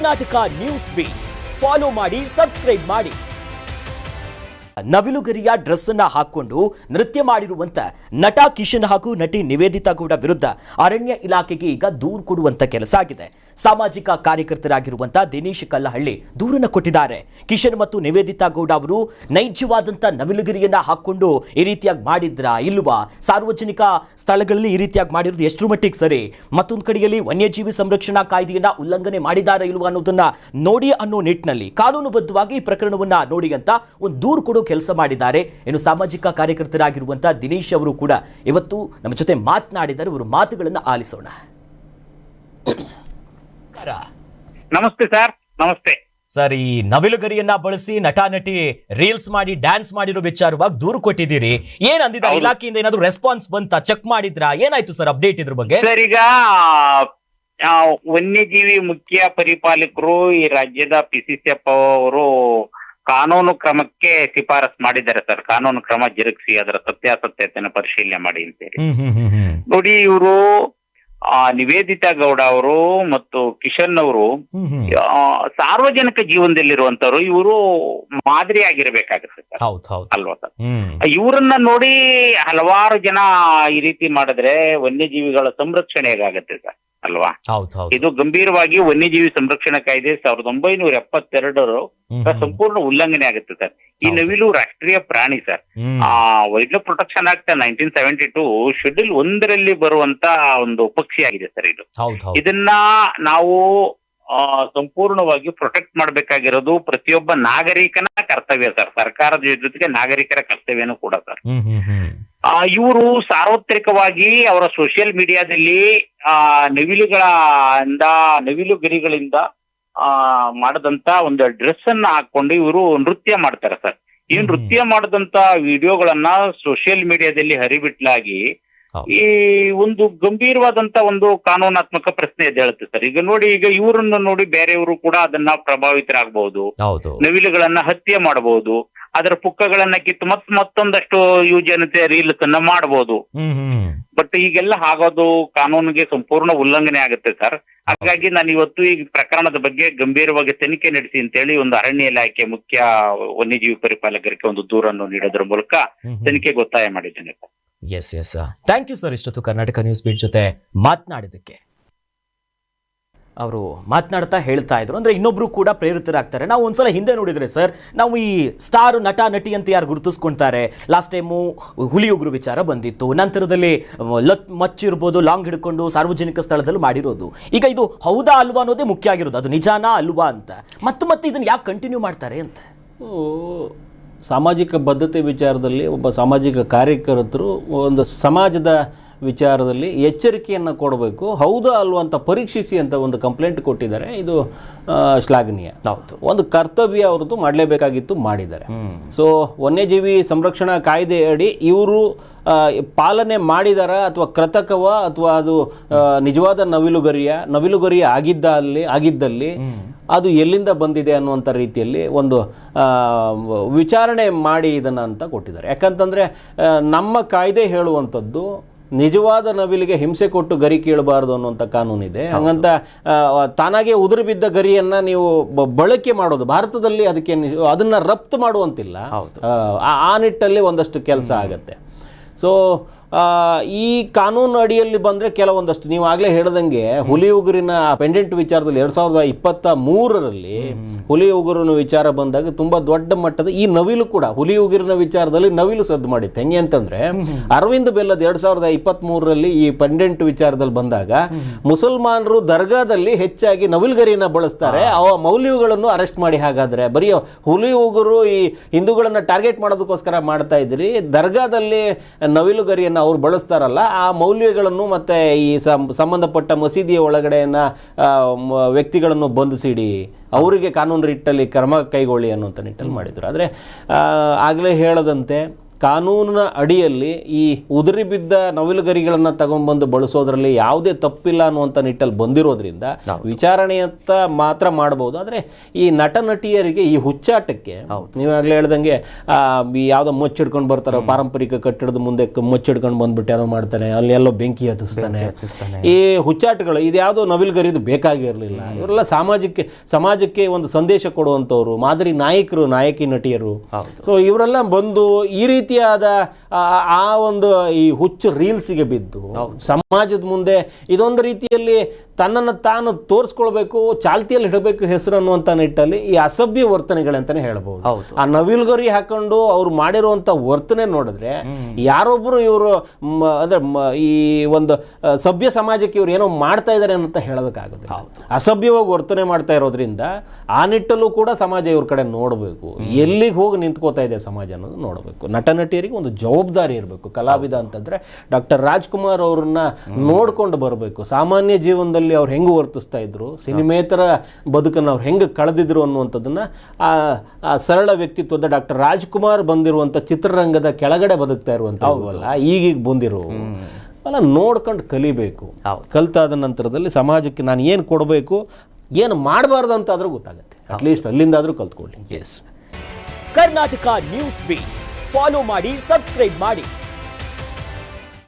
Karnataka news beat follow ಮಾಡಿ, subscribe ಮಾಡಿ. ನವಿಲುಗರಿಯ dress ಅನ್ನ ಹಾಕೊಂಡು ನೃತ್ಯ ಮಾಡಿರುವಂತ ನಟ ಕಿಶನ್ ಹಾಗೂ ನಟಿ ನಿವೇದಿತಾ ಗೌಡ ವಿರುದ್ಧ ಅರಣ್ಯ ಇಲಾಖೆಗೆ ಈಗ ದೂರು ಕೊಡುವಂತ ಕೆಲಸ ಆಗಿದೆ. ಸಾಮಾಜಿಕ ಕಾರ್ಯಕರ್ತರಾಗಿರುವಂತ ದಿನೇಶ್ ಕಲ್ಲಹಳ್ಳಿ ದೂರನ್ನು ಕೊಟ್ಟಿದ್ದಾರೆ. ಕಿಶನ್ ಮತ್ತು ನಿವೇದಿತಾ ಗೌಡ ಅವರು ನೈಜವಾದಂತ ನವಿಲುಗರಿಯನ್ನ ಹಾಕೊಂಡು ಈ ರೀತಿಯಾಗಿ ಮಾಡಿದ್ರಾ ಇಲ್ವಾ, ಸಾರ್ವಜನಿಕ ಸ್ಥಳಗಳಲ್ಲಿ ಈ ರೀತಿಯಾಗಿ ಮಾಡಿರೋದು ಎಷ್ಟರ ಮಟ್ಟಿಗೆ ಸರಿ, ಮತ್ತೊಂದು ಕಡೆಯಲ್ಲಿ ವನ್ಯಜೀವಿ ಸಂರಕ್ಷಣಾ ಕಾಯ್ದೆಯನ್ನ ಉಲ್ಲಂಘನೆ ಮಾಡಿದಾರಾ ಇಲ್ವಾ ಅನ್ನೋದನ್ನ ನೋಡಿ ಅನ್ನೋ ನಿಟ್ಟಿನಲ್ಲಿ ಕಾನೂನುಬದ್ಧವಾಗಿ ಈ ಪ್ರಕರಣವನ್ನ ನೋಡಿ ಅಂತ ಒಂದು ದೂರು ಕೊಡೋ ಕೆಲಸ ಮಾಡಿದ್ದಾರೆ. ಇನ್ನು ಸಾಮಾಜಿಕ ಕಾರ್ಯಕರ್ತರಾಗಿರುವಂತಹ ದಿನೇಶ್ ಅವರು ಕೂಡ ಇವತ್ತು ನಮ್ಮ ಜೊತೆ ಮಾತನಾಡಿದ್ದಾರೆ. ಅವರ ಮಾತುಗಳನ್ನು ಆಲಿಸೋಣ. ನಮಸ್ತೆ ಸರ್. ನಮಸ್ತೆ ಸರ್. ಈ ನವಿಲುಗರಿಯನ್ನ ಬಳಸಿ ನಟ ನಟಿ ರೀಲ್ಸ್ ಮಾಡಿ ಡ್ಯಾನ್ಸ್ ಮಾಡಿರೋ ವಿಚಾರವಾಗಿ ದೂರು ಕೊಟ್ಟಿದ್ದೀರಿ. ಏನ್ ಅಂದಿದ್ದಾರೆ ಇಲಾಖೆಯಿಂದ? ಏನಾದ್ರು ರೆಸ್ಪಾನ್ಸ್ ಬಂತ? ಚೆಕ್ ಮಾಡಿದ್ರಾ? ಏನಾಯ್ತು ಸರ್ ಅಪ್ಡೇಟ್ ಇದ್ರ ಬಗ್ಗೆ? ಸರ್, ಈಗ ವನ್ಯಜೀವಿ ಮುಖ್ಯ ಪರಿಪಾಲಕರು ಈ ರಾಜ್ಯದ PCCF ಅವರು ಕಾನೂನು ಕ್ರಮಕ್ಕೆ ಶಿಫಾರಸ್ ಮಾಡಿದ್ದಾರೆ ಸರ್. ಕಾನೂನು ಕ್ರಮ ಜರುಗಿಸಿ ಅದರ ಸತ್ಯಾಸತ್ಯತೆಯನ್ನು ಪರಿಶೀಲನೆ ಮಾಡಿ ಅಂತೇಳಿ. ನೋಡಿ, ಇವರು ನಿವೇದಿತಾ ಗೌಡ ಅವರು ಮತ್ತು ಕಿಶನ್ ಅವರು ಸಾರ್ವಜನಿಕ ಜೀವನದಲ್ಲಿರುವಂತವ್ರು. ಇವರು ಮಾದರಿ ಆಗಿರ್ಬೇಕಾಗುತ್ತೆ ಸರ್, ಅಲ್ವಾ ಸರ್? ಇವರನ್ನ ನೋಡಿ ಹಲವಾರು ಜನ ಈ ರೀತಿ ಮಾಡಿದ್ರೆ ವನ್ಯಜೀವಿಗಳ ಸಂರಕ್ಷಣೆ ಹೇಗಾಗತ್ತೆ ಸರ್, ಅಲ್ವಾ? ಇದು ಗಂಭೀರವಾಗಿ ವನ್ಯಜೀವಿ ಸಂರಕ್ಷಣಾ ಕಾಯ್ದೆ 1972 ಸಂಪೂರ್ಣ ಉಲ್ಲಂಘನೆ ಆಗುತ್ತೆ ಸರ್. ಈ ನವಿಲು ರಾಷ್ಟ್ರೀಯ ಪ್ರಾಣಿ sir. Wild life protection act 1972 schedule 1ರಲ್ಲಿ ಬರುವಂತ ಒಂದು ಪಕ್ಷಿ ಆಗಿದೆ ಸರ್ ಇದು. ಇದನ್ನ ನಾವು ಸಂಪೂರ್ಣವಾಗಿ ಪ್ರೊಟೆಕ್ಟ್ ಮಾಡ್ಬೇಕಾಗಿರೋದು ಪ್ರತಿಯೊಬ್ಬ ನಾಗರಿಕನ ಕರ್ತವ್ಯ ಸರ್. ಸರ್ಕಾರದ ಜೊತೆಗೆ ನಾಗರಿಕರ ಕರ್ತವ್ಯನೂ ಕೂಡ ಸರ್. ಇವರು ಸಾರ್ವತ್ರಿಕವಾಗಿ ಅವರ ಸೋಷಿಯಲ್ ಮೀಡಿಯಾದಲ್ಲಿ ನವಿಲುಗರಿಗಳಿಂದ ಮಾಡದಂತ ಒಂದು ಡ್ರೆಸ್ ಅನ್ನ ಹಾಕೊಂಡು ಇವರು ನೃತ್ಯ ಮಾಡ್ತಾರೆ ಸರ್. ಈ ನೃತ್ಯ ಮಾಡದಂತ ವಿಡಿಯೋಗಳನ್ನ ಸೋಷಿಯಲ್ ಮೀಡಿಯಾದಲ್ಲಿ ಹರಿಬಿಟ್ಲಾಗಿ ಈ ಒಂದು ಗಂಭೀರವಾದಂತ ಒಂದು ಕಾನೂನಾತ್ಮಕ ಪ್ರಶ್ನೆ ಎದ್ದೇಳುತ್ತೆ ಸರ್. ಈಗ ನೋಡಿ, ಈಗ ಇವರನ್ನು ನೋಡಿ ಬೇರೆಯವರು ಕೂಡ ಅದನ್ನ ಪ್ರಭಾವಿತರಾಗಬಹುದು, ನವಿಲುಗಳನ್ನ ಹತ್ಯೆ ಮಾಡಬಹುದು, ಅದರ ಪುಕ್ಕಗಳನ್ನ ಕಿತ್ತು ಮತ್ತೊಂದಷ್ಟು ಯುವಜನತೆ ರೀಲ್ಸ್ ಅನ್ನ ಮಾಡಬಹುದು. ಬಟ್ ಈಗೆಲ್ಲ ಆಗೋದು ಕಾನೂನಿಗೆ ಸಂಪೂರ್ಣ ಉಲ್ಲಂಘನೆ ಆಗುತ್ತೆ ಸರ್. ಹಾಗಾಗಿ ನಾನು ಇವತ್ತು ಈ ಪ್ರಕರಣದ ಬಗ್ಗೆ ಗಂಭೀರವಾಗಿ ತನಿಖೆ ನಡೆಸಿ ಅಂತೇಳಿ ಒಂದು ಅರಣ್ಯ ಇಲಾಖೆ ಮುಖ್ಯ ವನ್ಯಜೀವಿ ಪರಿಪಾಲಕರಿಗೆ ಒಂದು ದೂರನ್ನು ನೀಡೋದ್ರ ಮೂಲಕ ತನಿಖೆಗೆ ಒತ್ತಾಯ ಮಾಡಿದ್ದೇನೆ. Yes yes, thank you sir. ಇಷ್ಟೊತ್ತು ಕರ್ನಾಟಕ ನ್ಯೂಸ್ ಬೀಟ್ ಜೊತೆ ಮಾತನಾಡಿದ್ದಕ್ಕೆ. ಅವರು ಮಾತನಾಡ್ತಾ ಹೇಳ್ತಾ ಇದ್ರು, ಅಂದ್ರೆ ಇನ್ನೊಬ್ರು ಕೂಡ ಪ್ರೇರಿತರಾಗ್ತಾರೆ. ನಾವು ಒಂದ್ಸಲ ಹಿಂದೆ ನೋಡಿದ್ರೆ ಸರ್, ನಾವು ಈ ಸ್ಟಾರ್ ನಟ ನಟಿ ಅಂತ ಯಾರು ಗುರುತಿಸ್ಕೊಂತಾರೆ, ಲಾಸ್ಟ್ ಟೈಮು ಹುಲಿಯುಗ್ರು ವಿಚಾರ ಬಂದಿತ್ತು, ನಂತರದಲ್ಲಿ ಮಚ್ಚಿರ್ಬೋದು ಲಾಂಗ್ ಹಿಡ್ಕೊಂಡು ಸಾರ್ವಜನಿಕ ಸ್ಥಳದಲ್ಲಿ ಮಾಡಿರೋದು. ಈಗ ಇದು ಹೌದಾ ಅಲ್ವಾ ಅನ್ನೋದೇ ಮುಖ್ಯ ಆಗಿರೋದು, ಅದು ನಿಜಾನಾ ಅಲ್ವಾ ಅಂತ. ಮತ್ತೆ ಇದನ್ನ ಯಾಕೆ ಕಂಟಿನ್ಯೂ ಮಾಡ್ತಾರೆ ಅಂತ. ಸಾಮಾಜಿಕ ಬದ್ಧತೆ ವಿಚಾರದಲ್ಲಿ ಒಬ್ಬ ಸಾಮಾಜಿಕ ಕಾರ್ಯಕರ್ತರು ಒಂದು ಸಮಾಜದ ವಿಚಾರದಲ್ಲಿ ಎಚ್ಚರಿಕೆಯನ್ನು ಕೊಡಬೇಕು. ಹೌದಾ ಅಲ್ವಾ ಅಂತ ಪರೀಕ್ಷಿಸಿ ಅಂತ ಒಂದು ಕಂಪ್ಲೇಂಟ್ ಕೊಟ್ಟಿದ್ದಾರೆ. ಇದು ಶ್ಲಾಘನೀಯ. ಒಂದು ಕರ್ತವ್ಯ ಅವ್ರದ್ದು ಮಾಡಲೇಬೇಕಾಗಿತ್ತು, ಮಾಡಿದ್ದಾರೆ. ಸೊ ವನ್ಯಜೀವಿ ಸಂರಕ್ಷಣಾ ಕಾಯ್ದೆ ಅಡಿ ಇವರು ಪಾಲನೆ ಮಾಡಿದಾರ ಅಥವಾ ಕೃತಕವ ಅಥವಾ ಅದು ನಿಜವಾದ ನವಿಲುಗರಿಯ ಆಗಿದ್ದಲ್ಲಿ ಅದು ಎಲ್ಲಿಂದ ಬಂದಿದೆ ಅನ್ನುವಂಥ ರೀತಿಯಲ್ಲಿ ಒಂದು ವಿಚಾರಣೆ ಮಾಡಿ ಇದನ್ನು ಅಂತ ಕೊಟ್ಟಿದ್ದಾರೆ. ಯಾಕಂತಂದರೆ ನಮ್ಮ ಕಾಯ್ದೆ ಹೇಳುವಂಥದ್ದು ನಿಜವಾದ ನವಿಲಿಗೆ ಹಿಂಸೆ ಕೊಟ್ಟು ಗರಿ ಕೀಳಬಾರ್ದು ಅನ್ನುವಂಥ ಕಾನೂನಿದೆ. ಹಂಗಂತ ತಾನಾಗೆ ಉದುರು ಬಿದ್ದ ಗರಿಯನ್ನು ನೀವು ಬಳಕೆ ಮಾಡೋದು ಭಾರತದಲ್ಲಿ ಅದನ್ನು ರಫ್ತು ಮಾಡುವಂತಿಲ್ಲ. ಆ ನಿಟ್ಟಲ್ಲಿ ಒಂದಷ್ಟು ಕೆಲಸ ಆಗತ್ತೆ. ಸೊ ಈ ಕಾನೂನು ಅಡಿಯಲ್ಲಿ ಬಂದರೆ ಕೆಲವೊಂದಷ್ಟು ನೀವು ಆಗಲೇ ಹೇಳ್ದಂಗೆ ಹುಲಿ ಉಗುರಿನ ಪೆಂಡೆಂಟ್ ವಿಚಾರದಲ್ಲಿ 2023ರಲ್ಲಿ ಹುಲಿ ಉಗುರಿನ ವಿಚಾರ ಬಂದಾಗ ತುಂಬ ದೊಡ್ಡ ಮಟ್ಟದ ಈ ನವಿಲು ಕೂಡ ಹುಲಿ ಉಗುರಿನ ವಿಚಾರದಲ್ಲಿ ನವಿಲು ಸದ್ದು ಮಾಡಿತ್ತು. ಹೆಂಗೆ ಅಂತಂದ್ರೆ ಅರವಿಂದ್ ಬೆಲ್ಲದ್ 2023ರಲ್ಲಿ ಈ ಪೆಂಡೆಂಟ್ ವಿಚಾರದಲ್ಲಿ ಬಂದಾಗ ಮುಸಲ್ಮಾನರು ದರ್ಗಾದಲ್ಲಿ ಹೆಚ್ಚಾಗಿ ನವಿಲುಗರಿನ ಬಳಸ್ತಾರೆ, ಅವ ಮೌಲ್ಯಗಳನ್ನು ಅರೆಸ್ಟ್ ಮಾಡಿ. ಹಾಗಾದ್ರೆ ಬರೀ ಹುಲಿ ಉಗುರು ಈ ಹಿಂದೂಗಳನ್ನ ಟಾರ್ಗೆಟ್ ಮಾಡೋದಕ್ಕೋಸ್ಕರ ಮಾಡ್ತಾ ಇದ್ರಿ, ದರ್ಗಾದಲ್ಲಿ ನವಿಲುಗರಿಯನ್ನು ಅವ್ರು ಬಳಸ್ತಾರಲ್ಲ ಆ ಮೌಲ್ಯಗಳನ್ನು ಮತ್ತೆ ಈ ಸಂಬಂಧಪಟ್ಟ ಮಸೀದಿಯ ಒಳಗಡೆಯನ್ನ ವ್ಯಕ್ತಿಗಳನ್ನು ಬಂಧಿಸಿಡಿ, ಅವರಿಗೆ ಕಾನೂನು ನಿಟ್ಟಲ್ಲಿ ಕ್ರಮ ಕೈಗೊಳ್ಳಿ ಅನ್ನುವಂಥ ನಿಟ್ಟಲ್ಲಿ ಮಾಡಿದ್ರು. ಆದರೆ ಆಗಲೇ ಹೇಳದಂತೆ ಕಾನೂನಿನ ಅಡಿಯಲ್ಲಿ ಈ ಉದುರಿ ಬಿದ್ದ ನವಿಲುಗರಿಗಳನ್ನು ತಗೊಂಡ್ಬಂದು ಬಳಸೋದ್ರಲ್ಲಿ ಯಾವುದೇ ತಪ್ಪಿಲ್ಲ ಅನ್ನುವಂಥ ನಿಟ್ಟಲ್ಲಿ ಬಂದಿರೋದ್ರಿಂದ ವಿಚಾರಣೆಯತ್ತ ಮಾತ್ರ ಮಾಡ್ಬೋದು. ಆದರೆ ಈ ನಟ ನಟಿಯರಿಗೆ ಈ ಹುಚ್ಚಾಟಕ್ಕೆ ನೀವಾಗಲೇ ಹೇಳ್ದಂಗೆ ಯಾವುದೋ ಮುಚ್ಚಿಡ್ಕೊಂಡು ಬರ್ತಾರೆ, ಪಾರಂಪರಿಕ ಕಟ್ಟಡದ ಮುಂದೆ ಮುಚ್ಚಿಡ್ಕೊಂಡು ಬಂದ್ಬಿಟ್ಟು ಏನೋ ಮಾಡ್ತಾನೆ, ಅಲ್ಲಿ ಎಲ್ಲೋ ಬೆಂಕಿ ಹತ್ತಿಸ್ತಾನೆ. ಈ ಹುಚ್ಚಾಟಗಳು ಇದು ಯಾವುದೋ ನವಿಲುಗರಿದು ಬೇಕಾಗಿರಲಿಲ್ಲ. ಇವರೆಲ್ಲ ಸಮಾಜಕ್ಕೆ ಒಂದು ಸಂದೇಶ ಕೊಡುವಂಥವ್ರು, ಮಾದರಿ ನಾಯಕರು, ನಾಯಕಿ ನಟಿಯರು. ಸೊ ಇವರೆಲ್ಲ ಬಂದು ಈ ರೀತಿಯಾದ ಆ ಒಂದು ಈ ಹುಚ್ಚು ರೀಲ್ಸಿಗೆ ಬಿದ್ದು ಸಮಾಜದ ಮುಂದೆ ಇದೊಂದು ರೀತಿಯಲ್ಲಿ ತನ್ನನ್ನು ತಾನು ತೋರಿಸ್ಕೊಳ್ಬೇಕು, ಚಾಲ್ತಿಯಲ್ಲಿ ಇಡಬೇಕು ಹೆಸರು ಅನ್ನುವಂಥ ನಿಟ್ಟಲ್ಲಿ ಈ ಅಸಭ್ಯ ವರ್ತನೆಗಳಂತಾನೆ ಹೇಳ್ಬೋದು. ಆ ನವಿಲುಗರಿ ಹಾಕೊಂಡು ಅವ್ರು ಮಾಡಿರುವಂಥ ವರ್ತನೆ ನೋಡಿದ್ರೆ ಯಾರೊಬ್ಬರು ಇವರು ಅಂದ್ರೆ ಈ ಒಂದು ಸಭ್ಯ ಸಮಾಜಕ್ಕೆ ಇವ್ರು ಏನೋ ಮಾಡ್ತಾ ಇದ್ದಾರೆ ಅಂತ ಹೇಳೋದಕ್ಕಾಗುತ್ತೆ. ಅಸಭ್ಯವಾಗಿ ವರ್ತನೆ ಮಾಡ್ತಾ ಇರೋದ್ರಿಂದ ಆ ನಿಟ್ಟಲ್ಲೂ ಕೂಡ ಸಮಾಜ ಇವ್ರ ಕಡೆ ನೋಡಬೇಕು, ಎಲ್ಲಿಗೆ ಹೋಗಿ ನಿಂತ್ಕೋತಾ ಇದೆ ಸಮಾಜ ಅನ್ನೋದು ನೋಡಬೇಕು. ನಟ ನಟಿಯರಿಗೆ ಒಂದು ಜವಾಬ್ದಾರಿ ಇರಬೇಕು. ಕಲಾವಿದ ಅಂತಂದ್ರೆ ಡಾಕ್ಟರ್ ರಾಜ್ಕುಮಾರ್ ಅವ್ರನ್ನ ನೋಡ್ಕೊಂಡು ಬರಬೇಕು. ಸಾಮಾನ್ಯ ಜೀವನದಲ್ಲಿ ಅವ್ರು ಹೆಂಗೆ ವರ್ತಿಸ್ತಾ ಇದ್ರು, ಸಿನಿಮೇತರ ಬದುಕನ್ನು ಅವ್ರು ಹೆಂಗೆ ಕಳೆದಿದ್ರು ಅನ್ನುವಂಥದ್ದನ್ನ ಆ ಸರಳ ವ್ಯಕ್ತಿತ್ವದ ಡಾಕ್ಟರ್ ರಾಜ್ಕುಮಾರ್ ಬಂದಿರುವಂಥ ಚಿತ್ರರಂಗದ ಕೆಳಗಡೆ ಬದುಕ್ತಾ ಇರುವಂಥವಲ್ಲ, ಈಗೀಗ ಬಂದಿರೋ ಅಲ್ಲ ನೋಡ್ಕೊಂಡು ಕಲಿಬೇಕು. ಕಲ್ತಾದ ನಂತರದಲ್ಲಿ ಸಮಾಜಕ್ಕೆ ನಾನು ಏನು ಕೊಡಬೇಕು, ಏನು ಮಾಡಬಾರ್ದು ಅಂತಾದ್ರೂ ಗೊತ್ತಾಗುತ್ತೆ. ಅಟ್ಲೀಸ್ಟ್ ಅಲ್ಲಿಂದಾದರೂ ಕಲ್ತ್ಕೊಳ್ಳಿ. ಕರ್ನಾಟಕ ನ್ಯೂಸ್ ಬೀಟ್ ಫಾಲೋ ಮಾಡಿ, ಸಬ್ಸ್ಕ್ರೈಬ್ ಮಾಡಿ.